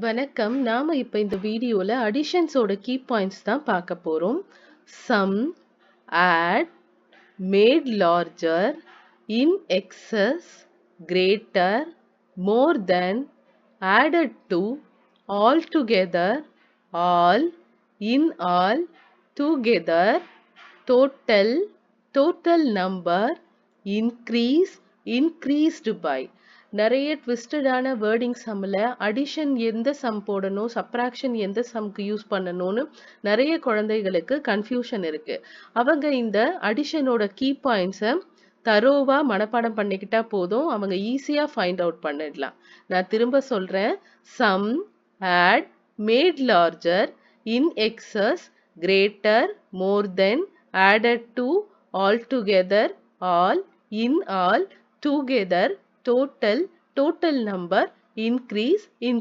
வணக்கம். நாம இப்ப இந்த வீடியோல அடிஷன்ஸோட கீ பாயிண்ட்ஸ் தான் பார்க்க போறோம். Sum, add, made larger, in excess, greater, more than, added to, all together, all, in all, together, total, total number, increase, increased by. நிறைய ட்விஸ்டடான வேர்டிங் சம்மில் அடிஷன் எந்த சம் போடணும், சப்ராக்ஷன் எந்த சம்க்கு யூஸ் பண்ணணும்னு நிறைய குழந்தைகளுக்கு கன்ஃபியூஷன் இருக்கு. அவங்க இந்த அடிஷனோட கீ பாயிண்ட்ஸை தரோவா மனப்பாடம் பண்ணிக்கிட்டா போதும், அவங்க ஈஸியாக ஃபைண்ட் அவுட் பண்ணிடலாம். நான் திரும்ப சொல்றேன். Sum, add, made larger, in excess, greater, more than, added to, all together, all, in all, together, total, total number, increase,